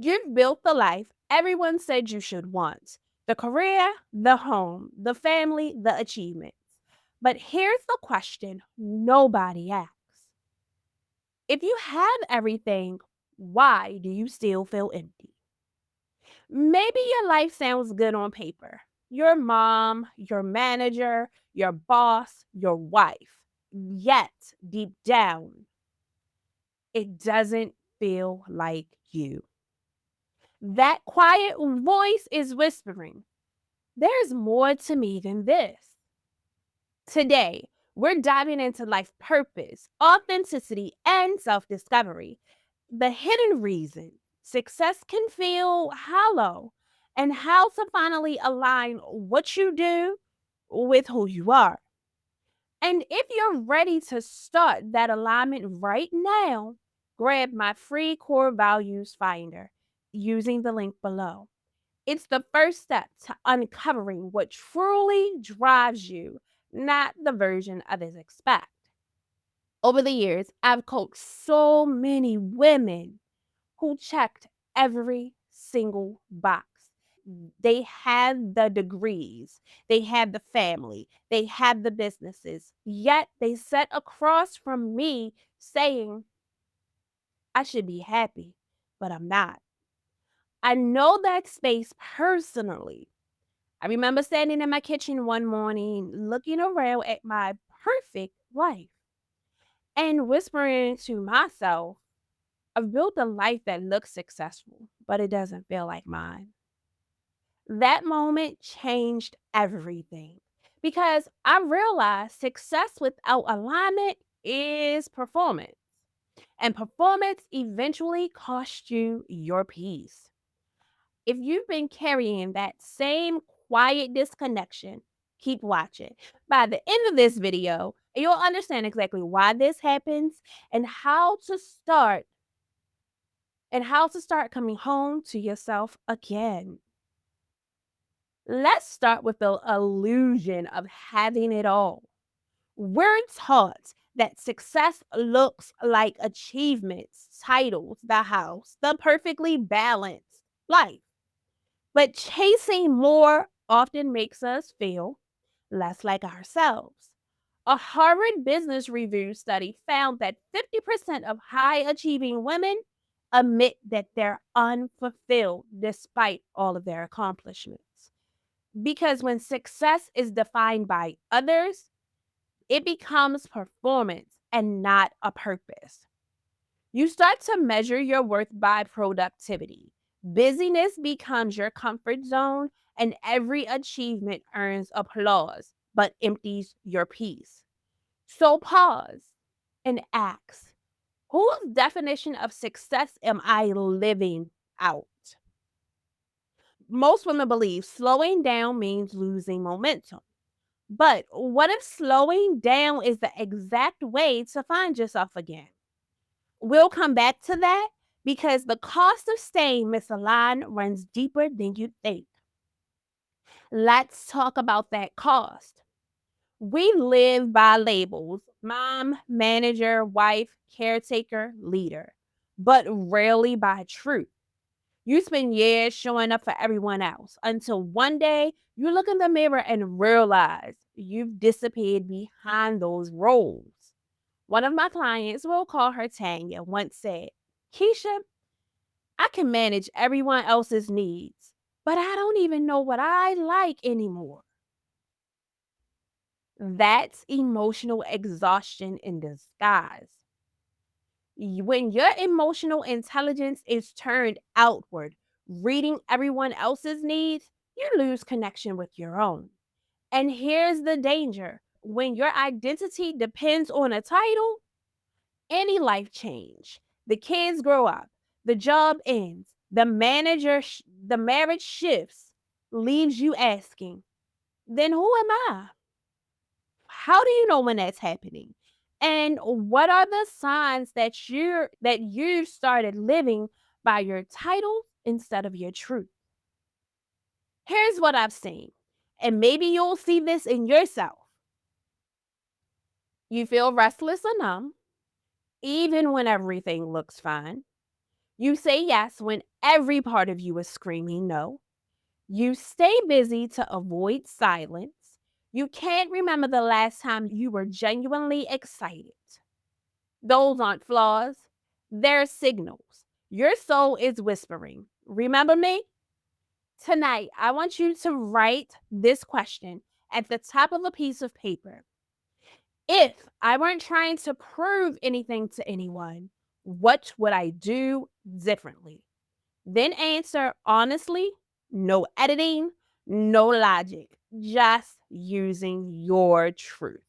You've built the life everyone said you should want: the career, the home, the family, the achievements. But here's the question nobody asks: if you have everything, why do you still feel empty? Maybe your life sounds good on paper. Your mom, your manager, your boss, your wife. Yet, deep down, it doesn't feel like you. That quiet voice is whispering, there's more to me than this. Today, we're diving into life purpose, authenticity, and self discovery. The hidden reason success can feel hollow, and how to finally align what you do with who you are. And if you're ready to start that alignment right now, grab my free core values finder using the link below. It's the first step to uncovering what truly drives you, not the version others expect. Over the years, I've coached so many women who checked every single box. They had the degrees, they had the family, they had the businesses, yet they sat across from me saying, I should be happy, but I'm not. I know that space personally. I remember standing in my kitchen one morning, looking around at my perfect life and whispering to myself, I've built a life that looks successful, but it doesn't feel like mine. That moment changed everything because I realized success without alignment is performance, and performance eventually costs you your peace. If you've been carrying that same quiet disconnection, keep watching. By the end of this video, you'll understand exactly why this happens and how to start coming home to yourself again. Let's start with the illusion of having it all. We're taught that success looks like achievements, titles, the house, the perfectly balanced life. But chasing more often makes us feel less like ourselves. A Harvard Business Review study found that 50% of high achieving women admit that they're unfulfilled despite all of their accomplishments. Because when success is defined by others, it becomes performance and not a purpose. You start to measure your worth by productivity. Busyness becomes your comfort zone, and every achievement earns applause but empties your peace. So pause and ask, whose definition of success am I living out? Most women believe slowing down means losing momentum. But what if slowing down is the exact way to find yourself again? We'll come back to that because the cost of staying misaligned runs deeper than you think. Let's talk about that cost. We live by labels: mom, manager, wife, caretaker, leader, but rarely by truth. You spend years showing up for everyone else until one day you look in the mirror and realize you've disappeared behind those roles. One of my clients, we'll call her Tanya, once said, Keisha, I can manage everyone else's needs, but I don't even know what I like anymore. That's emotional exhaustion in disguise. When your emotional intelligence is turned outward, reading everyone else's needs, you lose connection with your own. And here's the danger: when your identity depends on a title, any life change, the kids grow up, the job ends, the marriage shifts, leaves you asking, then who am I? How do you know when that's happening? And what are the signs that you've started living by your title instead of your truth? Here's what I've seen, and maybe you'll see this in yourself. You feel restless or numb, even when everything looks fine. You say yes when every part of you is screaming no. You stay busy to avoid silence. You can't remember the last time you were genuinely excited. Those aren't flaws, they're signals. Your soul is whispering, remember me? Tonight, I want you to write this question at the top of a piece of paper. If I weren't trying to prove anything to anyone, what would I do differently? Then answer honestly, no editing, no logic, just using your truth.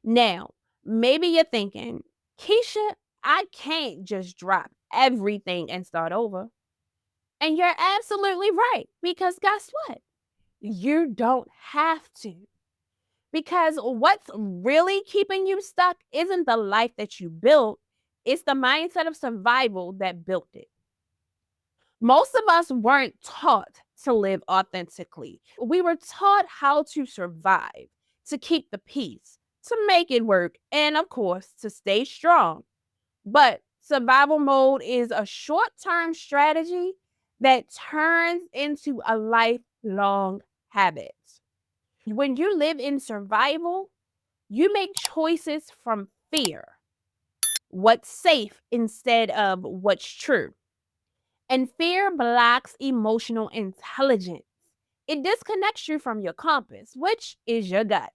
Now, maybe you're thinking, Keisha, I can't just drop everything and start over. And you're absolutely right, because guess what? You don't have to. Because what's really keeping you stuck isn't the life that you built, it's the mindset of survival that built it. Most of us weren't taught to live authentically. We were taught how to survive, to keep the peace, to make it work, and of course, to stay strong. But survival mode is a short term strategy that turns into a lifelong habit. When you live in survival, you make choices from fear, what's safe instead of what's true. And fear blocks emotional intelligence. It disconnects you from your compass, which is your gut.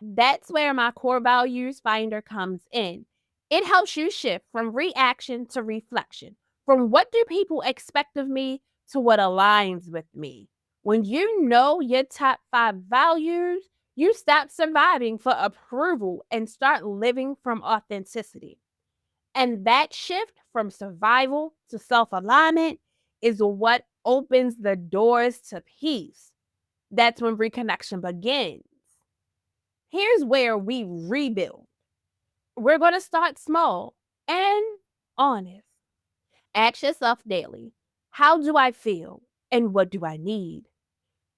That's where my core values finder comes in. It helps you shift from reaction to reflection, from what do people expect of me to what aligns with me. When you know your top 5 values, you stop surviving for approval and start living from authenticity. And that shift from survival to self alignment is what opens the doors to peace. That's when reconnection begins. Here's where we rebuild. We're going to start small and honest. Ask yourself daily, how do I feel and what do I need?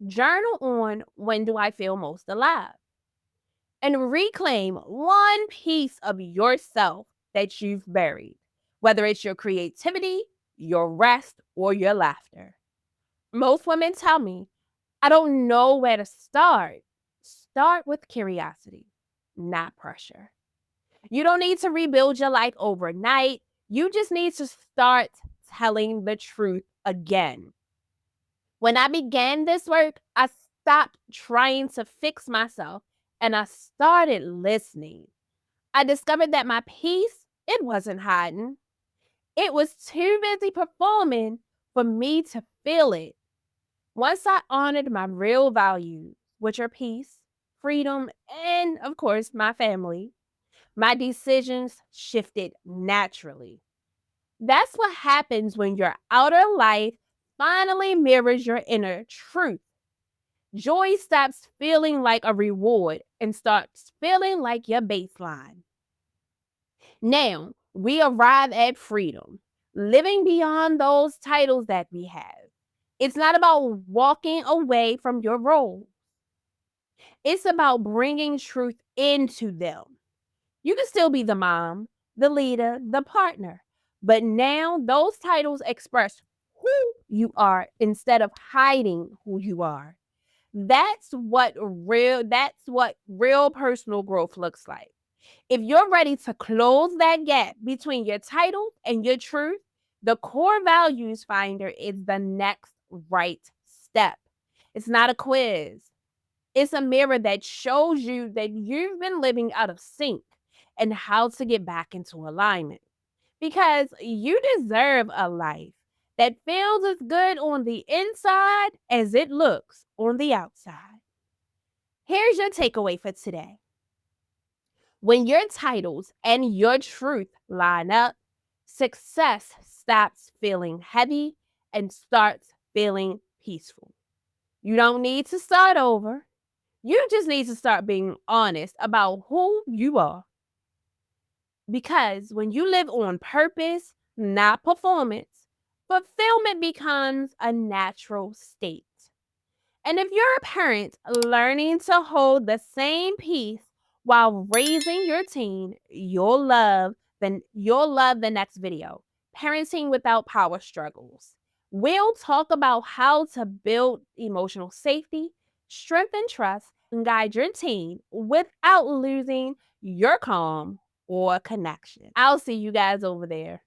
Journal on when do I feel most alive? And reclaim one piece of yourself that you've buried, whether it's your creativity, your rest, or your laughter. Most women tell me, I don't know where to start. Start with curiosity, not pressure. You don't need to rebuild your life overnight. You just need to start telling the truth again. When I began this work, I stopped trying to fix myself and I started listening. I discovered that my peace, it wasn't hiding. It was too busy performing for me to feel it. Once I honored my real values, which are peace, freedom, and of course, my family, my decisions shifted naturally. That's what happens when your outer life finally mirrors your inner truth. Joy stops feeling like a reward and starts feeling like your baseline. Now, we arrive at freedom, living beyond those titles that we have. It's not about walking away from your role, it's about bringing truth into them. You can still be the mom, the leader, the partner, but now those titles express who you are instead of hiding who you are. That's what real personal growth looks like. If you're ready to close that gap between your title and your truth, the core values finder is the next right step. It's not a quiz. It's a mirror that shows you that you've been living out of sync and how to get back into alignment. Because you deserve a life that feels as good on the inside as it looks on the outside. Here's your takeaway for today. When your titles and your truth line up, success stops feeling heavy and starts feeling peaceful. You don't need to start over. You just need to start being honest about who you are. Because when you live on purpose, not performance, fulfillment becomes a natural state. And if you're a parent learning to hold the same peace while raising your teen, you'll love the next video. Parenting Without Power Struggles. We'll talk about how to build emotional safety, strengthen trust, and guide your teen without losing your calm or connection. I'll see you guys over there.